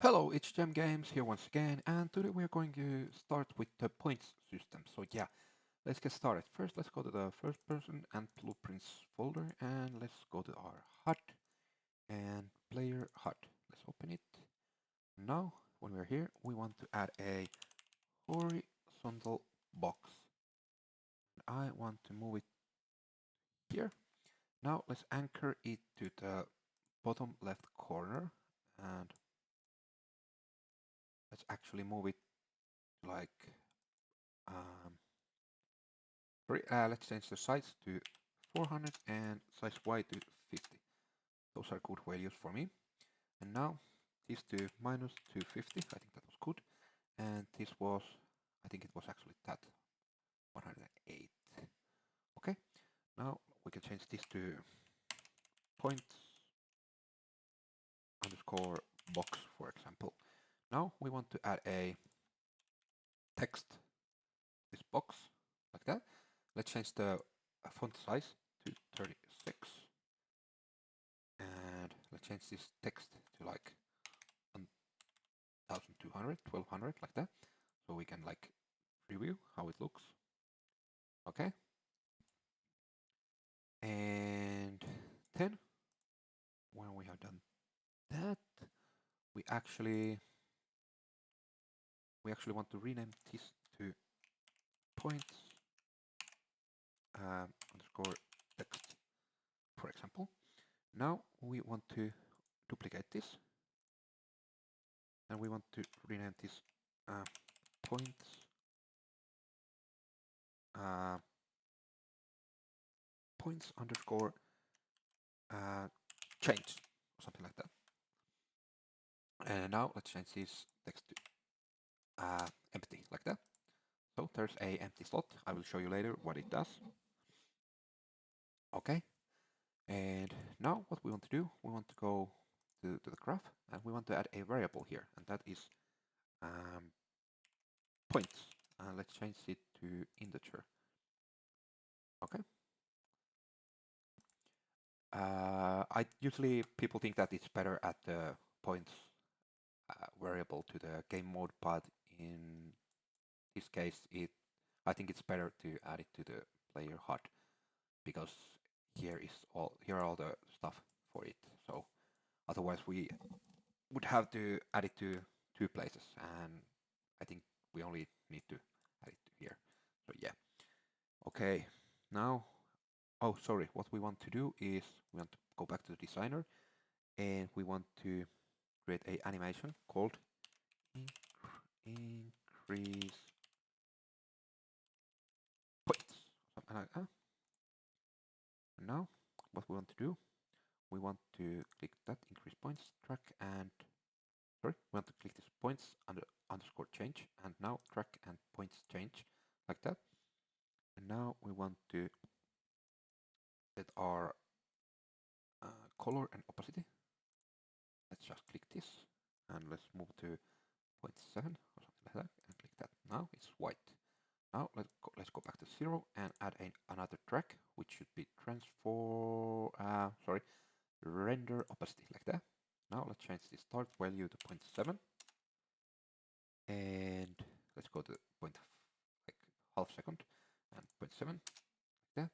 Hello, it's Gem Games here once again, and today we're going to start with the points system. So yeah, let's get started. First, let's go to the first person and blueprints folder, and let's go to our HUD and player HUD. Let's open it. Now, when we're here, we want to add a horizontal box. I want to move it here. Now, let's anchor it to the bottom left corner, and let's actually move it like let's change the size to 400 and size Y to 50. Those are good values for me. And now this to minus 250, I think that was good. And this was, I think it was actually that 108. Okay, now we can change this to points underscore box, for example. Now we want to add a text, this box, like that. Let's change the font size to 36. And let's change this text to like 1200, 1200, like that. So we can like preview how it looks. Okay. And then when we have done that, we actually want to rename this to points underscore text, for example. Now we want to duplicate this, and we want to rename this points points underscore change, or something like that. And now let's change this text to empty, like that. So there's a empty slot. I will show you later what it does. Okay. And now what we want to do, we want to go to the graph, and we want to add a variable here, and that is points. Let's change it to integer. Okay. I usually people think that it's better at the points variable to the game mode, but in this case, I think it's better to add it to the player HUD, because here are all the stuff for it. So otherwise we would have to add it to two places, and I think we only need to add it to here. So yeah. Okay. Now, oh sorry, what we want to do is we want to go back to the designer, and we want to create a animation called increase points, something like that. And now what we want to do, we want to click that increase points track, and sorry, we want to click this points underscore change, and now track and points change, like that. And now we want to set our color and opacity. Let's just click this, and let's move to 0.7 or something like that, and click that. Now it's white. Now let's go back to 0 and add another track, which should be render opacity, like that. Now let's change the start value to 0.7, and let's go to like half second and 0.7, like that.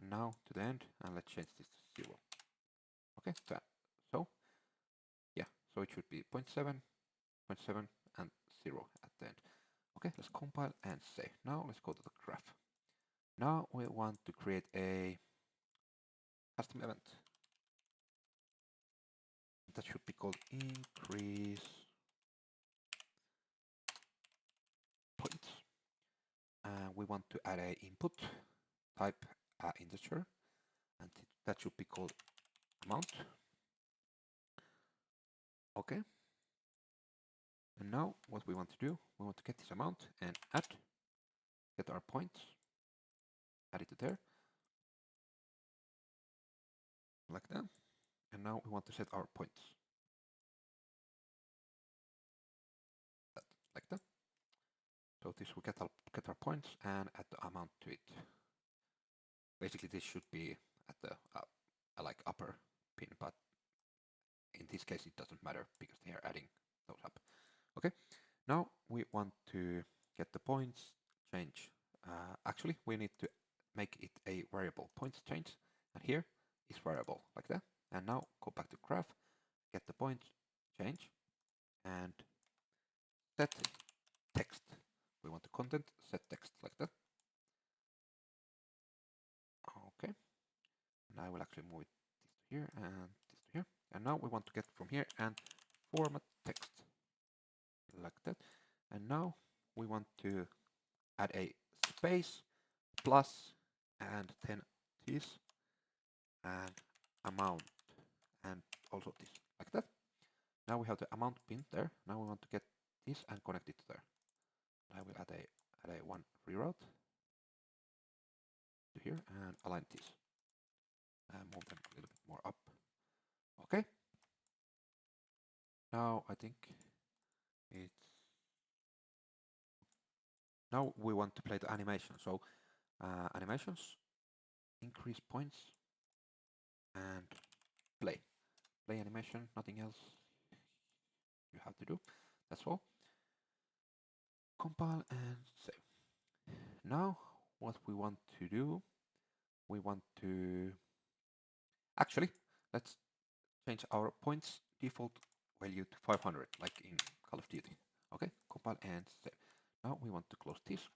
And now to the end, and let's change this to 0. Okay, so yeah, so it should be 0.7, 0.7, and 0 at the end. Okay, let's compile and save. Now let's go to the graph. Now we want to create a custom event that should be called increase points. We want to add a input type integer, and that should be called amount. Okay. And now what we want to do, we want to get this amount and get our points, add it to there, like that. And now we want to set our points, like that. So this will get our points and add the amount to it. Basically, this should be at the like upper pin, but in this case it doesn't matter because they are adding those need to make it a variable points change, and here is variable like that. And now go back to graph, get the point change, and set text. We want the content set text like that. Okay, and I will actually move this to here and this to here. And now we want to get from here and format text like that. And now we want to add a space plus and then this and amount and also this like that. Now we have the amount pin there. Now we want to get this and connect it to there. I will add a one reroute to here and align this and move them a little bit more up. Okay. Now I think it's now we want to play the animation. So animations, increase points and play animation, nothing else you have to do. That's all. Compile and save. Now what we want to do, we want to actually let's change our points default value to 500 like in Call of Duty. Okay, compile and save. Now we want to close this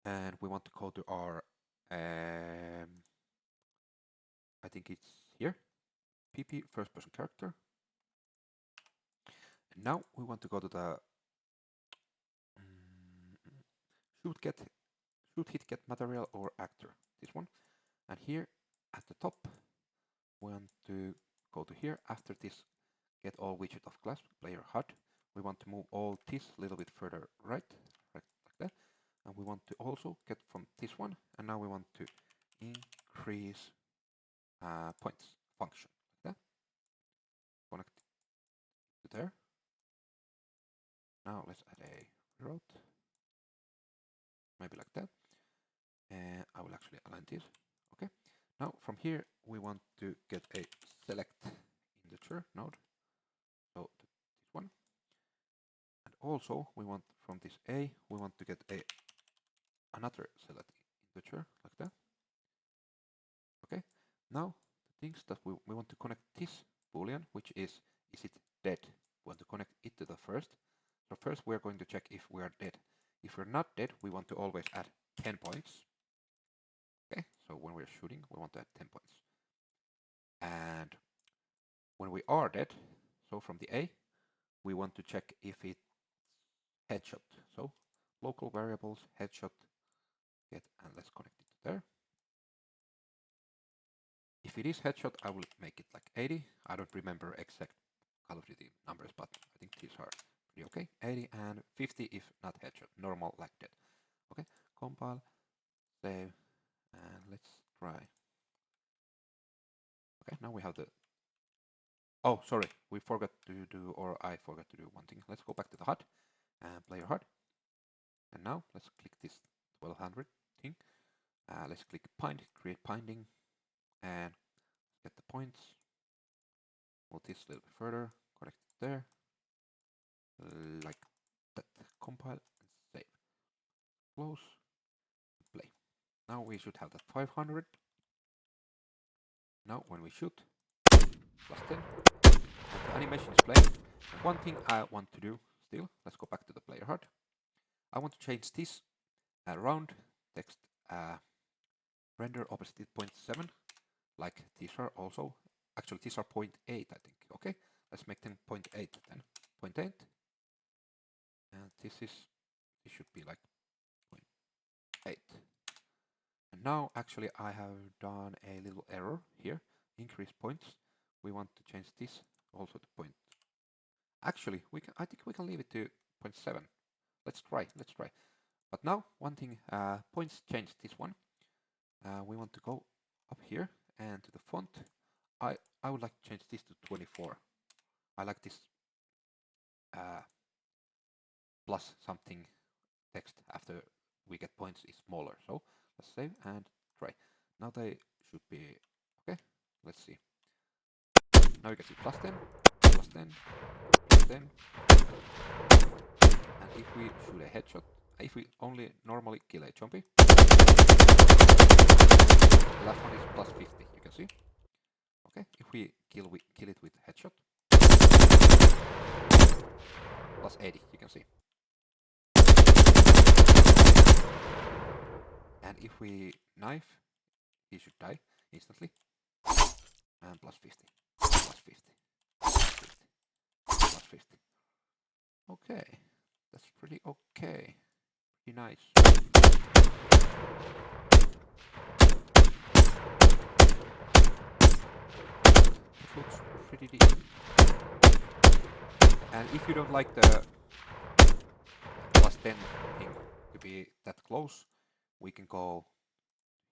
and we want to go to our I think it's here, PP first person character. And now we want to go to the shoot hit get material or actor, this one. And here at the top we want to go to here. After this, get all widget of class player HUD. We want to move all this a little bit further right like that. And we want to also get from this one, and now we want to increase points function like that. Connect it to there. Now let's add a route, maybe like that. And I will actually align this. Okay. Now from here we want to get a select integer node. So this one. And also we want from this A we want to get another select integer like that. Okay. Now the things that we want to connect this boolean, which is it dead? We want to connect it to the first. So first we're going to check if we are dead. If we're not dead, we want to always add 10 points. Okay, so when we're shooting, we want to add 10 points. And when we are dead, so from the A, we want to check if it's headshot. So local variables, headshot, get, and let's connect it to there. If it is headshot, I will make it like 80. I don't remember exact Call of Duty numbers, but I think these are pretty okay. 80 and 50 if not headshot, normal like that. Okay, compile, save, and let's try. Okay, now we have the... Oh, sorry, we forgot to do, or I forgot to do one thing. Let's go back to the HUD and player HUD. And now let's click this 1200 thing. Let's click bind, create binding, and get the points. Move this a little bit further, connect it there, like that. Compile and save. Close, play. Now we should have that 500. Now when we shoot, plus 10, and the animation is playing. And one thing I want to do still, let's go back to the player HUD. I want to change this round text render opacity 0.7, like these are also, actually these are 0.8 I think. Okay, let's make them 0.8 then. 0.8, and this should be like 0.8. And now actually I have done a little error here. Increase points. We want to change this also to point. Actually, I think we can leave it to 0.7. Let's try. But now one thing, points change this one. We want to go up here and to the font. I would like to change this to 24. I like this plus something text after we get points is smaller. So let's save and try. Now they should be okay. Let's see. Now you can see plus 10, plus 10, plus 10. And if we shoot a headshot, if we only normally kill a zombie, The last one is plus 50, you can see. Okay, if we kill it with headshot, plus 80, you can see. And if we knife, he should die instantly. And plus 50, plus 50, plus 50, plus 50. Okay, that's pretty okay. Pretty nice. It looks pretty decent. And if you don't like the plus 10 thing to be that close, we can go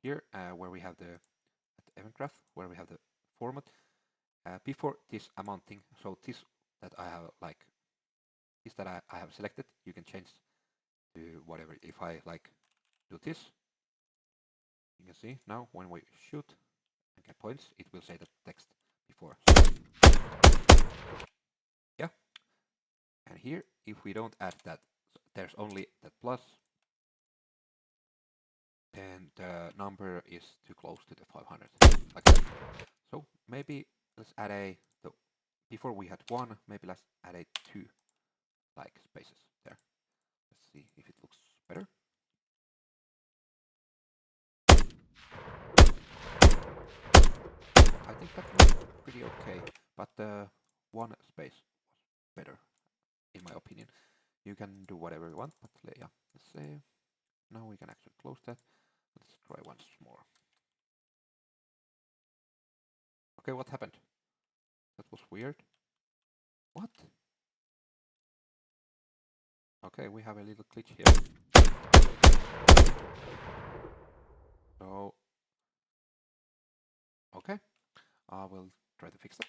here where we have the event graph, where we have the format. Before this amount thing, so this that I have this that I have selected, you can change to whatever. If I do this, you can see now when we shoot and get points, it will say the text before. Yeah. And here, if we don't add that, there's only that plus, then the number is too close to the 500, like that. So maybe let's add before we had 1, maybe let's add 2 spaces there. Let's see if it looks better. I think that looks pretty okay, but the 1 space was better, in my opinion. You can do whatever you want, but yeah, let's say now we can actually close that. Let's try once more. Okay, what happened? That was weird. What? Okay, we have a little glitch here. So, okay, I will try to fix that.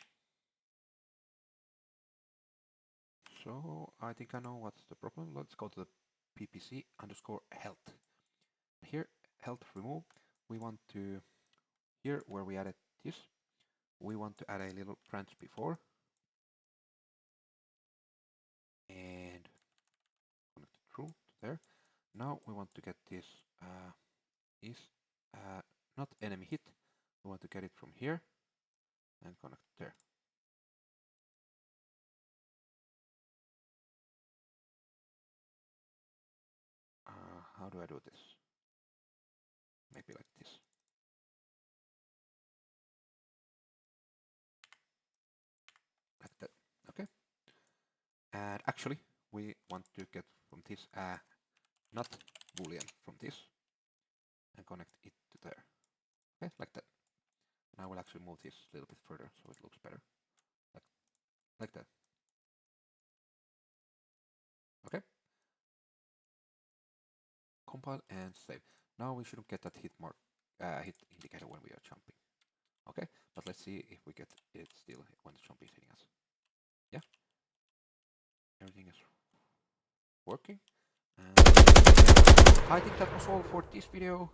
So, I think I know what's the problem. Let's go to the ppc_health. Here, health remove, we want to, here where we added this, we want to add a little branch before. And connect true to there. Now we want to get this is not enemy hit. We want to get it from here and connect there. How do I do this? Maybe like this. Like that. Okay. And actually, we want to get from this not boolean from this and connect it to there. Okay, like that. And I will actually move this a little bit further so it looks better. Like that. Okay. Compile and save. Now we shouldn't get that hit indicator when we are jumping. Okay, but let's see if we get it still when the zombie is hitting us. Yeah, everything is working. And I think that was all for this video.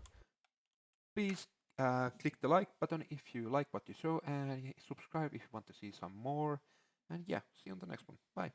Please click the like button if you like what you saw, and subscribe if you want to see some more. And yeah, see you on the next one. Bye.